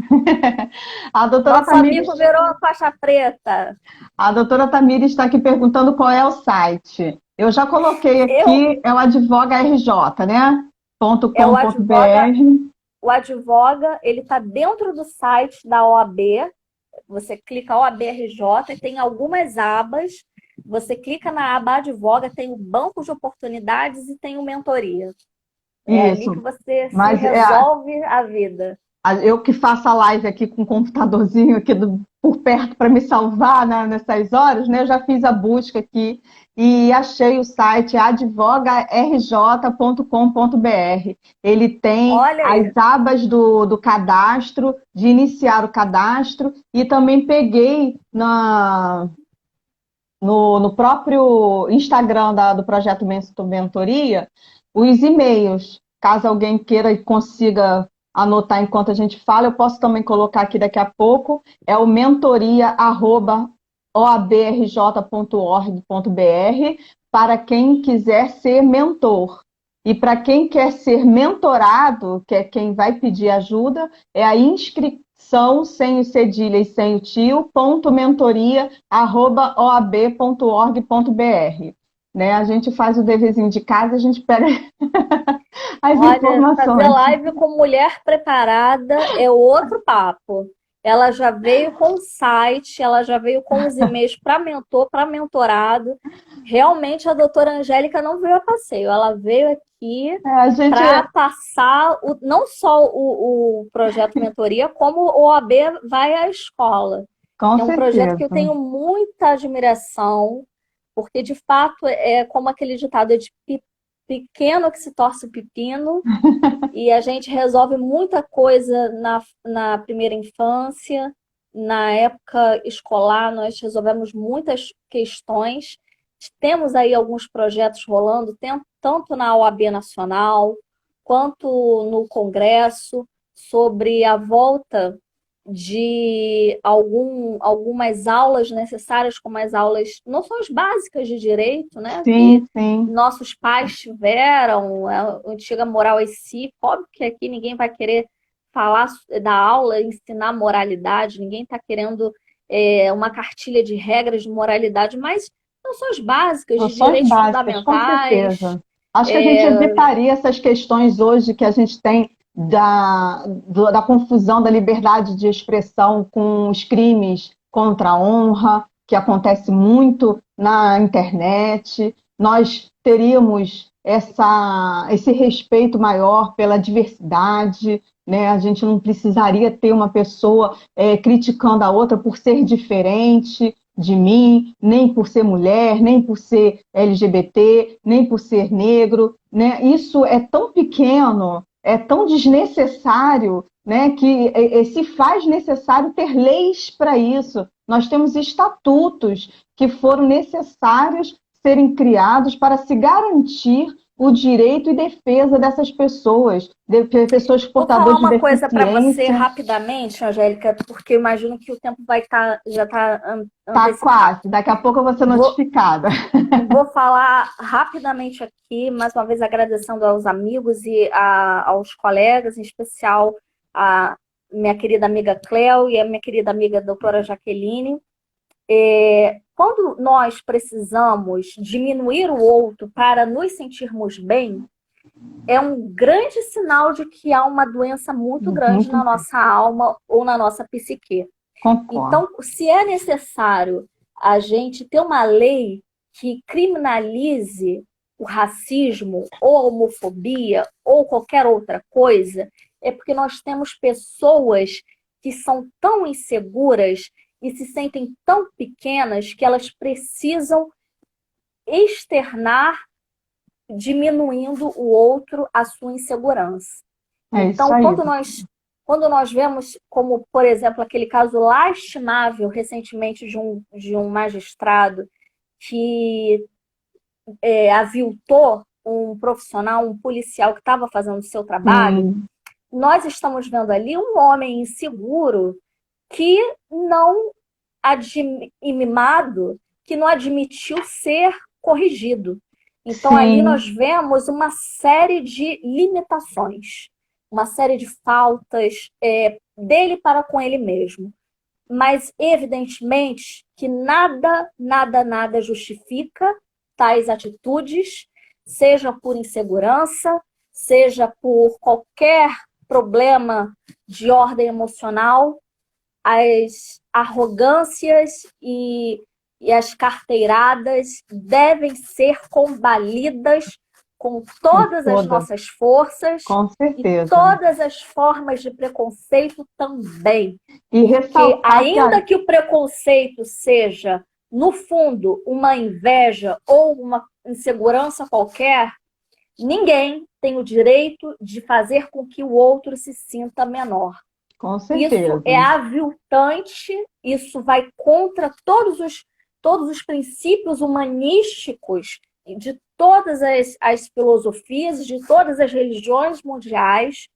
A doutora nosso amigo virou a faixa preta. A doutora Tamires está aqui perguntando qual é o site. Eu já coloquei aqui, é o Advoga RJ, né? .com.br. O Advoga, ele está dentro do site da OAB. Você clica OAB-RJ e tem algumas abas. Você clica na aba Advoga, tem o banco de oportunidades e tem o mentoria. É ali que você resolve a vida. Eu que faço a live aqui com o computadorzinho aqui por perto para me salvar, né, nessas horas, né? Eu já fiz a busca aqui e achei o site advogarj.com.br. Ele tem Olha as aí. abas do cadastro, de iniciar o cadastro, e também peguei no próprio Instagram do Projeto Mentoria os e-mails. Caso alguém queira e consiga anotar enquanto a gente fala, eu posso também colocar aqui daqui a pouco. É o mentoria@oabrj.org.br para quem quiser ser mentor. E para quem quer ser mentorado, que é quem vai pedir ajuda, é a inscrição sem o cedilha e sem o tio, mentoria@oab.org.br. Né? A gente faz o deverzinho de casa, a gente pega as Olha, fazer informações. live com mulher preparada é outro papo. Ela já veio com o site, ela já veio com os e-mails para mentor, para mentorado. Realmente a doutora Angélica não veio a passeio, ela veio aqui A gente, para passar não só o projeto mentoria, como o OAB vai à escola. com É um projeto que eu certeza. tenho muita admiração, porque de fato é como aquele ditado é de pequeno que se torce o pepino, e a gente resolve muita coisa na primeira infância, na época escolar, nós resolvemos muitas questões. Temos aí alguns projetos rolando, tanto na OAB Nacional, quanto no Congresso, sobre a volta de algumas aulas necessárias, como as aulas, noções básicas de direito, né? Que Sim, sim. nossos pais tiveram, a antiga moral e si. Óbvio que aqui ninguém vai querer falar da aula, ensinar moralidade, ninguém está querendo uma cartilha de regras de moralidade, mas noções básicas de Noções direitos básicas, com fundamentais. certeza. Acho que a gente evitaria essas questões hoje que a gente tem da confusão da liberdade de expressão com os crimes contra a honra, que acontece muito na internet. Nós teríamos esse respeito maior pela diversidade, né? A gente não precisaria ter uma pessoa criticando a outra por ser diferente de mim, nem por ser mulher, nem por ser LGBT, nem por ser negro, né? Isso é tão pequeno, é tão desnecessário, né, que se faz necessário ter leis para isso. Nós temos estatutos que foram necessários serem criados para se garantir o direito e defesa dessas pessoas, pessoas Vou falar portadoras de uma coisa para você deficiência. rapidamente, Angélica, porque eu imagino que o tempo já está Tá antecipado. quase, daqui a pouco eu vou ser Vou, notificada. Vou falar rapidamente aqui, mais uma vez agradecendo aos amigos e aos colegas, em especial a minha querida amiga Cleo e a minha querida amiga doutora Jaqueline. Quando nós precisamos diminuir o outro para nos sentirmos bem, é um grande sinal de que há uma doença muito grande Muito na nossa alma ou na nossa psique. concordo. Então, se é necessário a gente ter uma lei que criminalize o racismo ou a homofobia ou qualquer outra coisa, é porque nós temos pessoas que são tão inseguras e se sentem tão pequenas que elas precisam externar, diminuindo o outro, a sua insegurança. É isso Então, aí. quando nós vemos, como, por exemplo, aquele caso lastimável recentemente de um magistrado que aviltou um profissional, um policial que estava fazendo o seu trabalho, Sim, nós estamos vendo ali um homem inseguro que não mimado, que não admitiu ser corrigido. Então, ali nós sim, vemos uma série de limitações, uma série de faltas dele para com ele mesmo. Mas, evidentemente, que nada justifica tais atitudes, seja por insegurança, seja por qualquer problema de ordem emocional, as arrogâncias e as carteiradas devem ser combalidas com todas as nossas forças com certeza. e todas as formas de preconceito também. E porque ainda que o preconceito seja, no fundo, uma inveja ou uma insegurança qualquer, ninguém tem o direito de fazer com que o outro se sinta menor. Com certeza. Isso é aviltante, isso vai contra todos os princípios humanísticos de todas as filosofias, de todas as religiões mundiais,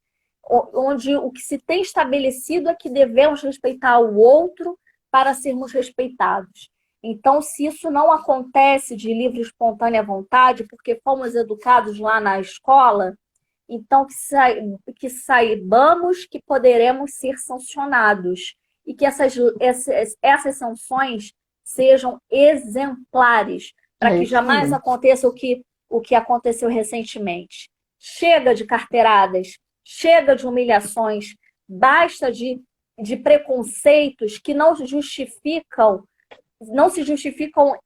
onde o que se tem estabelecido é que devemos respeitar o outro para sermos respeitados. Então, se isso não acontece de livre e espontânea vontade, porque fomos educados lá na escola, então que saibamos que poderemos ser sancionados e que essas sanções sejam exemplares, para que jamais aconteça o que aconteceu recentemente. Chega de carteiradas, chega de humilhações, basta de preconceitos que não se justificam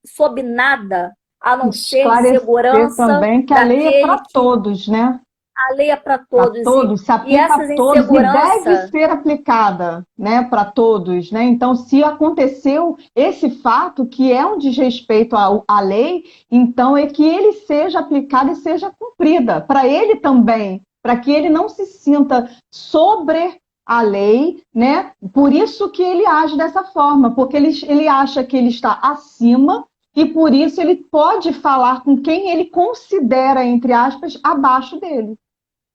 sob nada, a não ser segurança também que a lei é para todos, né? A lei é para todos. Para todos, se aplica a todos e deve ser aplicada, né, para todos, né? Então, se aconteceu esse fato, que é um desrespeito à lei, então é que ele seja aplicado e seja cumprida, para ele também, para que ele não se sinta sobre a lei, né? Por isso que ele age dessa forma, porque ele acha que ele está acima e por isso ele pode falar com quem ele considera, entre aspas, abaixo dele.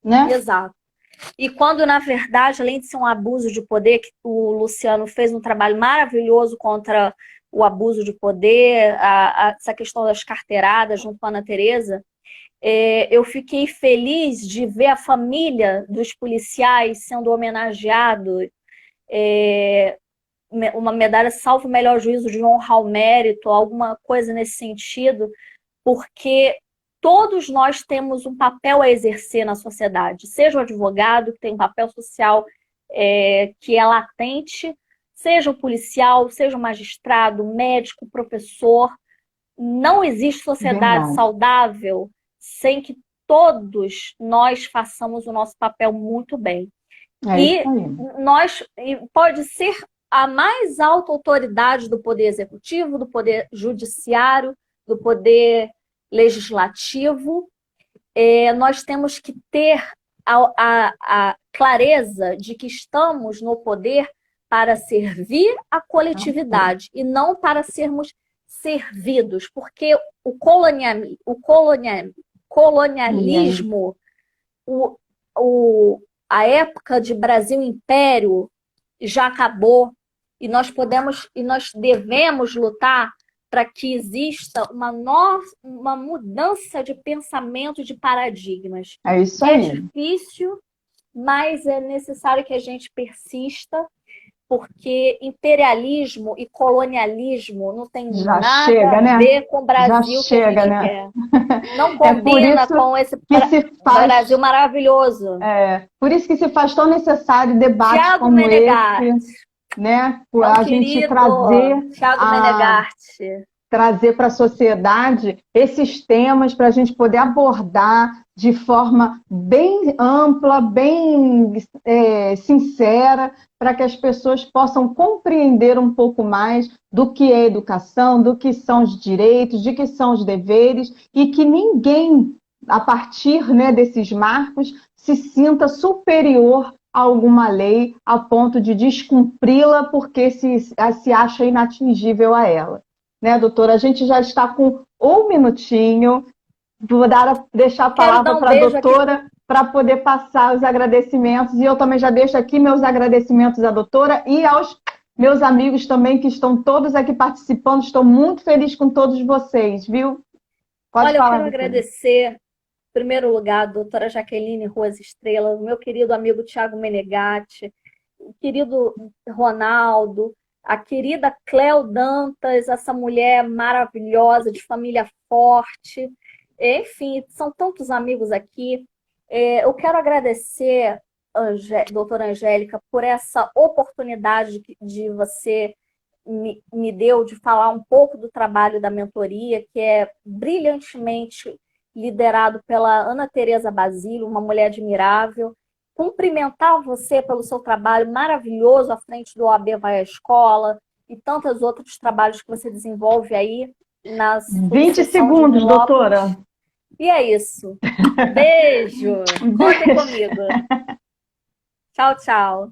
Né? Exato. E quando, na verdade, além de ser um abuso de poder, que o Luciano fez um trabalho maravilhoso contra o abuso de poder, essa questão das carteiradas junto com a Ana Tereza, eu fiquei feliz de ver a família dos policiais sendo homenageado, uma medalha salvo o melhor juízo de honra ao mérito, alguma coisa nesse sentido, porque todos nós temos um papel a exercer na sociedade, seja o advogado, que tem um papel social que é latente, seja o policial, seja o magistrado, o médico, o professor. Não existe sociedade saudável sem que todos nós façamos o nosso papel muito bem. Pode ser a mais alta autoridade do poder executivo, do poder judiciário, do poder legislativo, nós temos que ter a clareza de que estamos no poder para servir a coletividade e não para sermos servidos, porque o colonialismo, a época de Brasil Império já acabou e nós devemos lutar para que exista uma mudança de pensamento, de paradigmas. É isso aí. É difícil, mas é necessário que a gente persista, porque imperialismo e colonialismo não tem nada a ver com o Brasil que a gente quer. Não combina com esse Brasil maravilhoso. Por isso que se faz tão necessário debate Thiago como Menegatti. esse, né? A gente trazer para a sociedade esses temas para a gente poder abordar de forma bem ampla, bem sincera, para que as pessoas possam compreender um pouco mais do que é educação, do que são os direitos, de que são os deveres, e que ninguém, a partir, né, desses marcos, se sinta superior a alguma lei a ponto de descumpri-la porque se acha inatingível a ela. Né, doutora? A gente já está com um minutinho. Vou deixar a palavra para a doutora para poder passar os agradecimentos. E eu também já deixo aqui meus agradecimentos à doutora e aos meus amigos também, que estão todos aqui participando. Estou muito feliz com todos vocês, viu? Pode falar, eu quero agradecer, em primeiro lugar, a doutora Jaqueline Ruas Estrela, o meu querido amigo Thiago Menegatti, o querido Ronaldo, a querida Cleo Dantas, essa mulher maravilhosa, de família forte. Enfim, são tantos amigos aqui. Eu quero agradecer, doutora Angélica, por essa oportunidade de você me deu de falar um pouco do trabalho da mentoria, que é brilhantemente liderado pela Ana Tereza Basílio, uma mulher admirável. Cumprimentar você pelo seu trabalho maravilhoso à frente do OAB Vai à Escola e tantos outros trabalhos que você desenvolve aí na 20 subseção de segundos, Nilópolis. doutora. E é isso. Beijo. Contem comigo. Tchau, tchau.